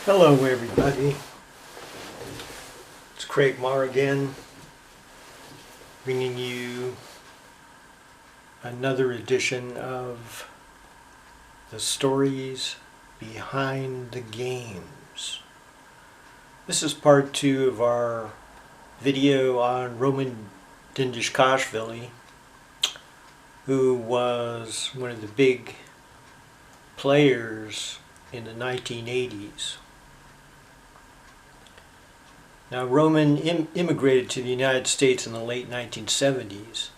Hello everybody, it's Craig Marr again, bringing you another edition of the stories behind the games. This is part 2 of our video on Roman Dindishkashvili, who was one of the big players in the 1980s. Now, Roman immigrated to the United States in the late 1970s.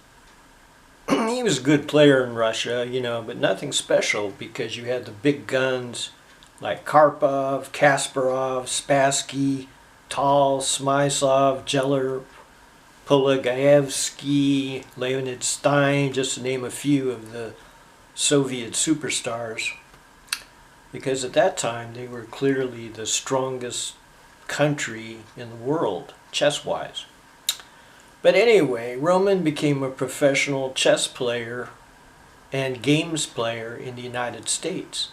He was a good player in Russia, but nothing special, because you had the big guns like Karpov, Kasparov, Spassky, Tal, Smyslov, Geller, Polagaevsky, Leonid Stein, just to name a few of the Soviet superstars. Because at that time they were clearly the strongest country in the world, chess-wise. But anyway, Roman became a professional chess player and games player in the United States.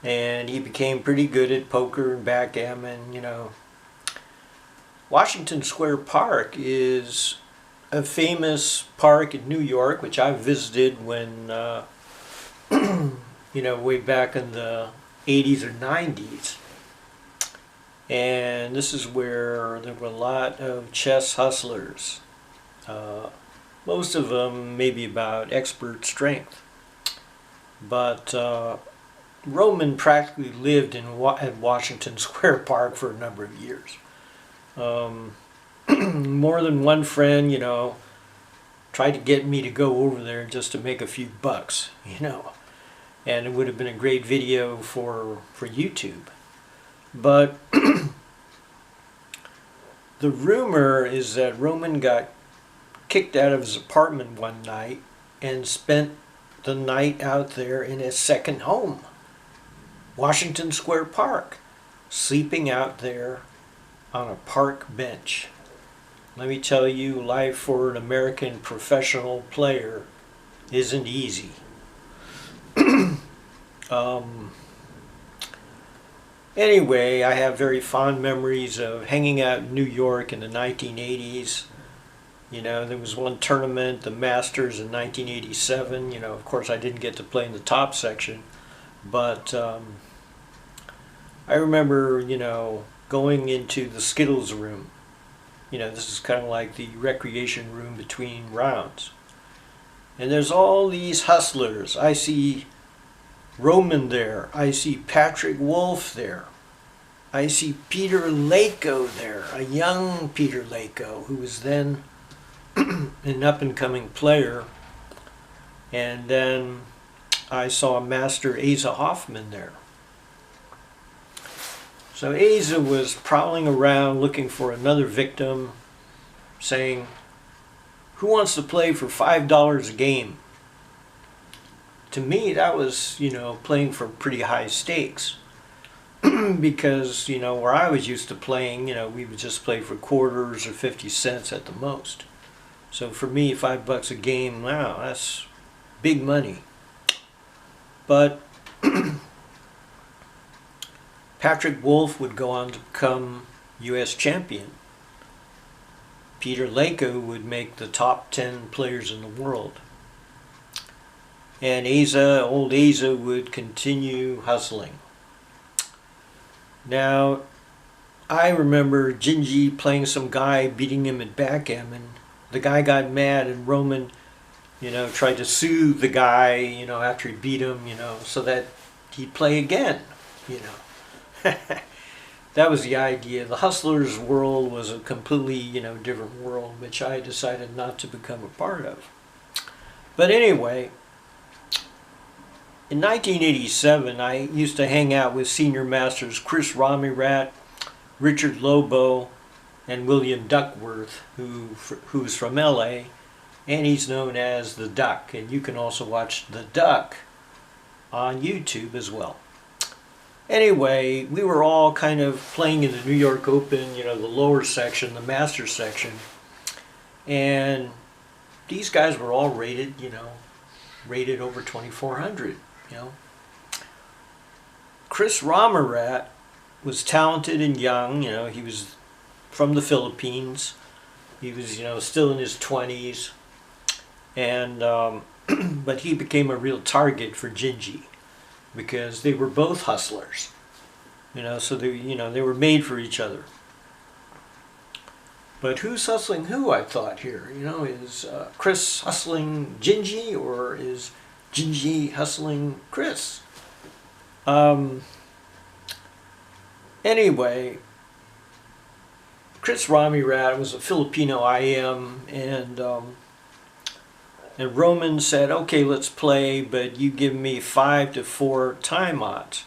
And he became pretty good at poker and backgammon, Washington Square Park is a famous park in New York, which I visited when, way back in the 80s or 90s. And this is where there were a lot of chess hustlers. Most of them maybe about expert strength. But Roman practically lived at Washington Square Park for a number of years. More than one friend, tried to get me to go over there just to make a few bucks, And it would have been a great video for YouTube. But the rumor is that Roman got kicked out of his apartment one night and spent the night out there in his second home, Washington Square Park, sleeping out there on a park bench. Let me tell you, life for an American professional player isn't easy. Anyway, I have very fond memories of hanging out in New York in the 1980s. There was one tournament, the Masters in 1987. Of course I didn't get to play in the top section, but I remember, going into the Skittles room. This is kind of like the recreation room between rounds. And there's all these hustlers. I see Roman there. I see Patrick Wolf there. I see Peter Leko there, a young Peter Leko, who was then an up-and-coming player. And then I saw Master Asa Hoffman there. So Asa was prowling around looking for another victim, saying, "Who wants to play for $5 a game?" To me, that was, playing for pretty high stakes. Because, where I was used to playing, we would just play for quarters or 50 cents at the most. So for me, $5 a game, wow, that's big money. But Patrick Wolf would go on to become U.S. champion. Peter Leko would make the top 10 players in the world. And old Asa would continue hustling. Now, I remember Gingy playing some guy, beating him at backgammon. The guy got mad, and Roman, tried to soothe the guy, after he beat him, so that he'd play again, That was the idea. The hustler's world was a completely, different world, which I decided not to become a part of. But anyway, in 1987, I used to hang out with senior masters Chris Ramirat, Richard Lobo, and William Duckworth, who's from LA, and he's known as the Duck. And you can also watch the Duck on YouTube as well. Anyway, we were all kind of playing in the New York Open, the lower section, the Master section. And these guys were all rated over 2,400, Chris Romerat was talented and young. You know, he was from the Philippines. He was, you know, still in his 20s, and but he became a real target for Gingy because they were both hustlers. You know, so they were made for each other. But who's hustling who? I thought here. You know, is Chris hustling Gingy, or is Gingy hustling Chris? Anyway, Chris Romerat was a Filipino IM, and Roman said, "Okay, let's play, but you give me 5 to 4 time odds."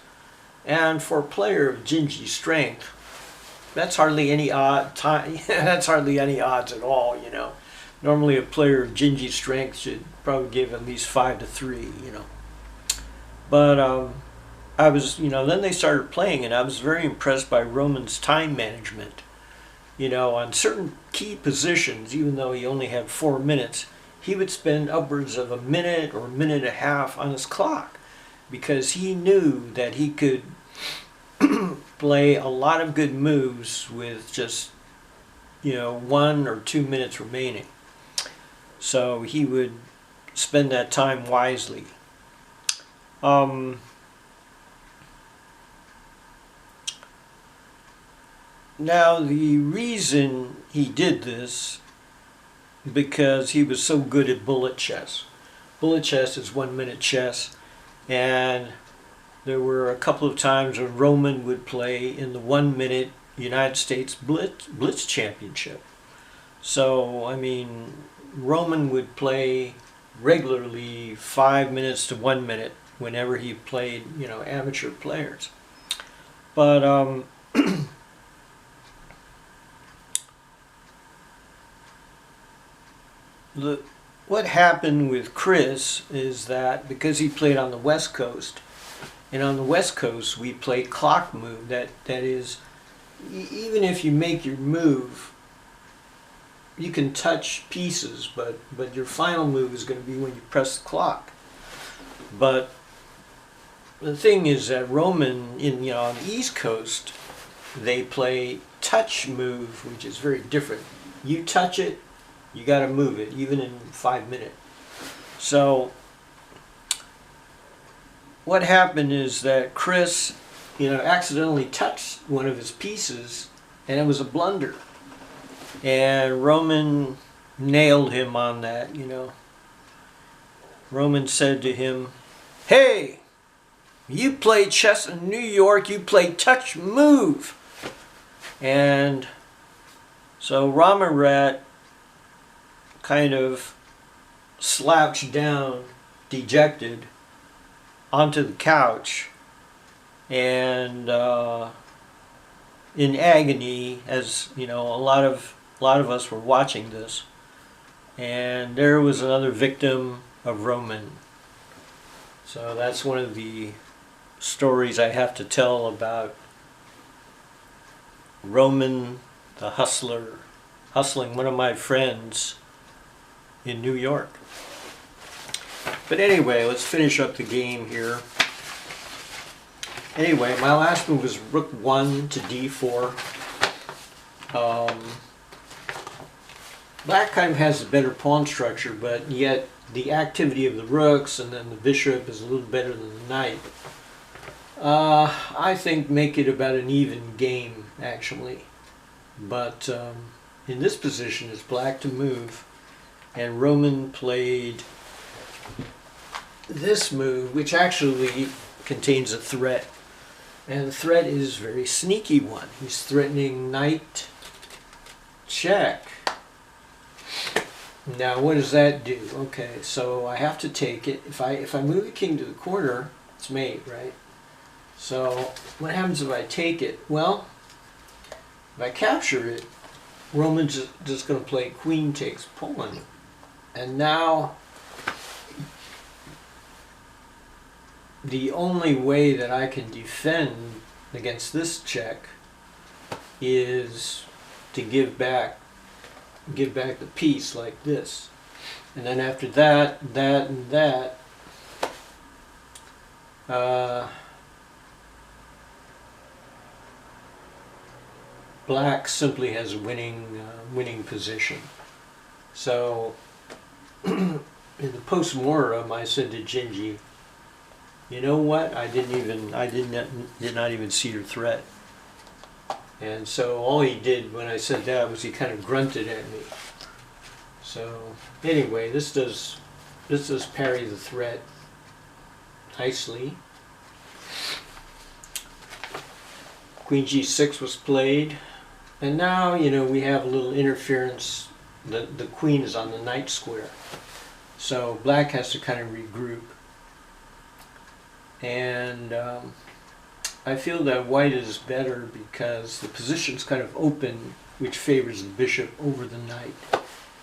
And for a player of Gingy's strength, that's hardly any that's hardly any odds at all. You know, normally a player of Gingy's strength should probably give at least 5 to 3. You know, but I was, you know, then they started playing, and I was very impressed by Roman's time management. You know, on certain key positions, even though he only had 4 minutes, he would spend upwards of a minute or a minute and a half on his clock, because he knew that he could play a lot of good moves with just, you know, 1 or 2 minutes remaining. So he would spend that time wisely. Now, the reason he did this, because he was so good at bullet chess. Bullet chess is 1 minute chess, and there were a couple of times when Roman would play in the 1 minute United States Blitz Championship. So, I mean, Roman would play regularly 5 minutes to 1 minute whenever he played, you know, amateur players. But what happened with Chris is that because he played on the West Coast, and on the West Coast we play clock move, that is, even if you make your move, you can touch pieces, but your final move is going to be when you press the clock. But the thing is that Roman, on the East Coast, they play touch move, which is very different. You touch it, you got to move it, even in 5 minutes. So what happened is that Chris, accidentally touched one of his pieces, and it was a blunder. And Roman nailed him on that, Roman said to him, "Hey, you play chess in New York, you play touch move." And so Romerat kind of slouched down, dejected, onto the couch, and in agony, as a lot of us were watching this. And there was another victim of Roman. So that's one of the stories I have to tell about Roman the hustler hustling one of my friends in New York. But anyway, let's finish up the game here. Anyway, my last move was rook 1 to d4. Black kind of has a better pawn structure, but yet the activity of the rooks and then the bishop is a little better than the knight. I think make it about an even game, actually. But in this position, it's black to move, and Roman played this move, which actually contains a threat. And the threat is a very sneaky one. He's threatening knight check. Now, what does that do? Okay, so I have to take it. If I move the king to the corner, it's mate, right? So what happens if I take it? Well, if I capture it, Roman's just going to play queen takes pawn. And now the only way that I can defend against this check is to give back the piece like this. And then after that, and that, black simply has a winning position. So in the post-mortem, I said to Gingy, you know what? I did not even see your threat. And so all he did when I said that was he kind of grunted at me. So anyway, this does parry the threat nicely. Queen G6 was played, and now, you know, we have a little interference. The queen is on the knight square, so black has to kind of regroup. And I feel that white is better because the position's kind of open, which favors the bishop over the knight.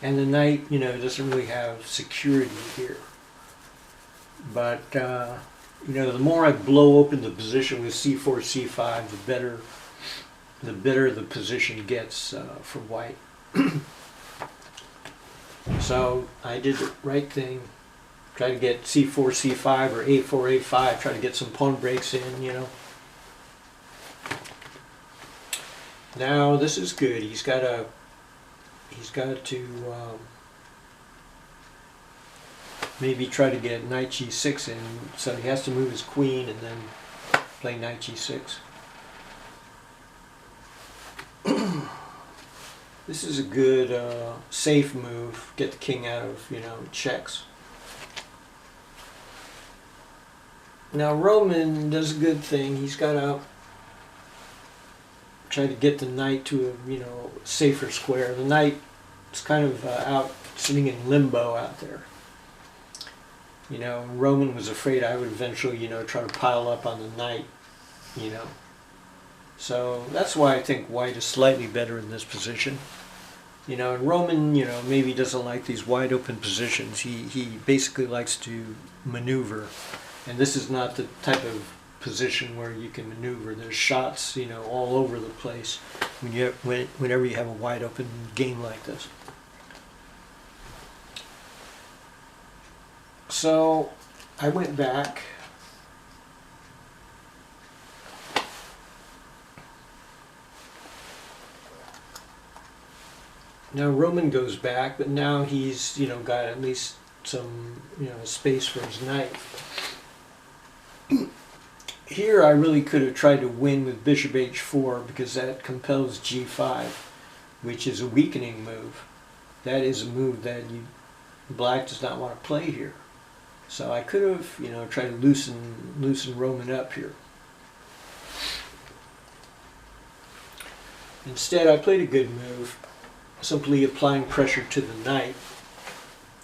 And the knight, you know, doesn't really have security here. But, you know, the more I blow open the position with c4, c5, the better the position gets for white. So I did the right thing. Try to get c4, c5 or a4, a5. Try to get some pawn breaks in, you know. Now this is good. He's got to maybe try to get knight g6 in. So he has to move his queen and then play knight g6. This is a good safe move. Get the king out of, you know, checks. Now Roman does a good thing. He's got to try to get the knight to a, you know, safer square. The knight is kind of out sitting in limbo out there. You know, Roman was afraid I would eventually, you know, try to pile up on the knight, you know. So that's why I think white is slightly better in this position. You know, and Roman, you know, maybe doesn't like these wide open positions. He basically likes to maneuver. And this is not the type of position where you can maneuver. There's shots, you know, all over the place whenever you have a wide open game like this. So I went back. Now Roman goes back, but now he's, you know, got at least some, you know, space for his knight. Here I really could have tried to win with bishop h4 because that compels g5, which is a weakening move. That is a move that black does not want to play here. So I could have, you know, tried to loosen Roman up here. Instead, I played a good move, simply applying pressure to the knight,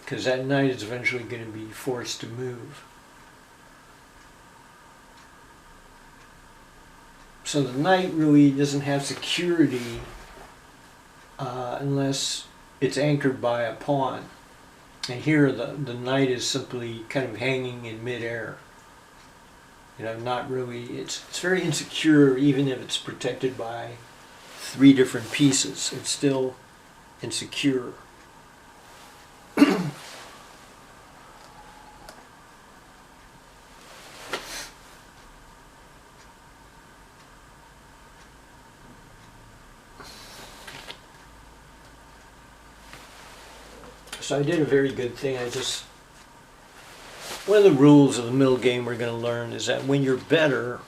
because that knight is eventually going to be forced to move. So the knight really doesn't have security unless it's anchored by a pawn. And here the knight is simply kind of hanging in midair. You know, not really, it's very insecure even if it's protected by 3 different pieces. It's still insecure. So I did a very good thing. One of the rules of the middle game we're going to learn is that when you're better,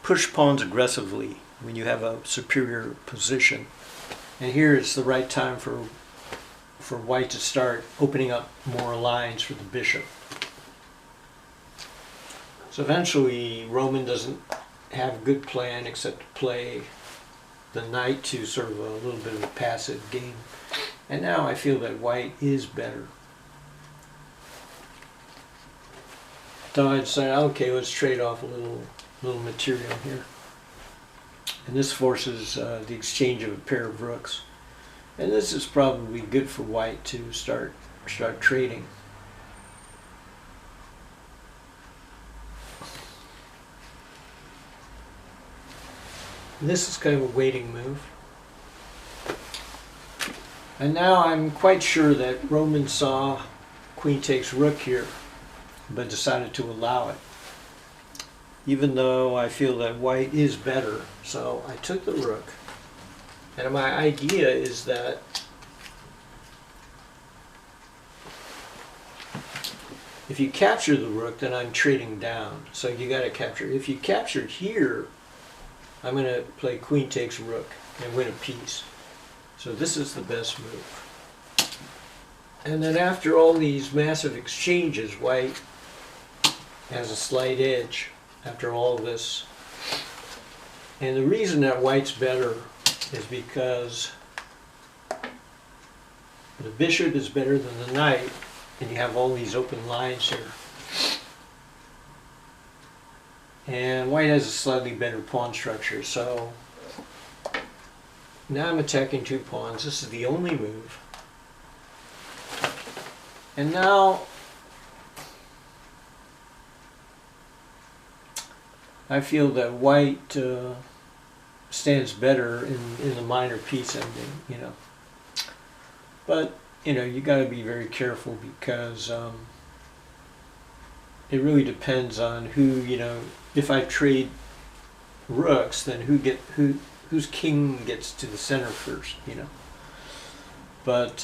push pawns aggressively when you have a superior position. And here is the right time for white to start opening up more lines for the bishop. So eventually Roman doesn't have a good plan except to play the knight to sort of a little bit of a passive game. And now I feel that white is better. So I decided, okay, let's trade off a little material here. And this forces the exchange of a pair of rooks. And this is probably good for white to start trading. And this is kind of a waiting move. And now I'm quite sure that Roman saw queen takes rook here, but decided to allow it. even though I feel that white is better. So I took the rook, and my idea is that if you capture the rook, then I'm trading down. So you got to capture. If you capture here, I'm going to play queen takes rook and win a piece. So this is the best move. And then after all these massive exchanges, white has a slight edge after all this. And the reason that white's better is because the bishop is better than the knight, and you have all these open lines here. And white has a slightly better pawn structure, so now I'm attacking 2 pawns. This is the only move. And now I feel that white stands better in the minor piece ending, you know. But, you know, you got to be very careful because it really depends on who, you know, if I trade rooks, then whose king gets to the center first, you know. But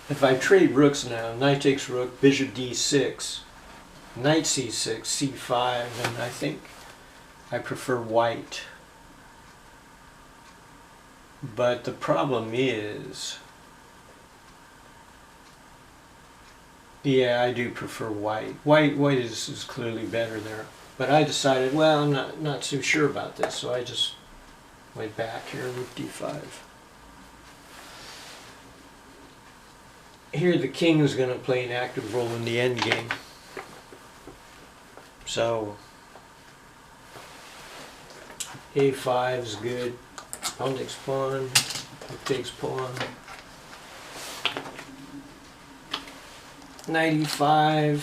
if I trade rooks now, knight takes rook, bishop d6, knight c6, c5, and I think I prefer white. But the problem is, yeah, I do prefer white. White is clearly better there. But I decided, well, I'm not so sure about this, so I just went back here, rook d5. Here the king is going to play an active role in the end game. So a5 is good. Pawn takes pawn. Rook takes pawn. Knight e5.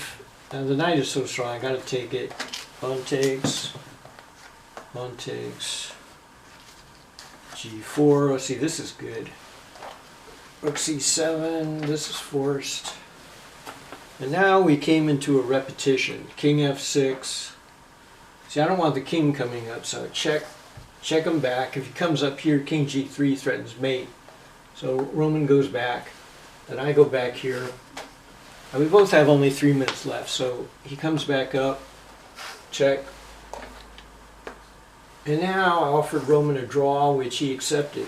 Now the knight is so strong, I got to take it. Pawn takes. Pawn takes. g4. Let's see, this is good. Rook c7, this is forced. And now we came into a repetition. King f6. See, I don't want the king coming up, so check him back. If he comes up here, king g3 threatens mate. So Roman goes back, and I go back here. And we both have only 3 minutes left, so he comes back up, check. And now I offered Roman a draw, which he accepted.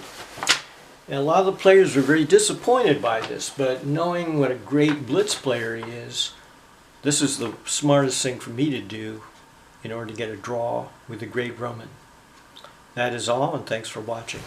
And a lot of the players were very disappointed by this, but knowing what a great blitz player he is, this is the smartest thing for me to do in order to get a draw with the great Roman. That is all, and thanks for watching.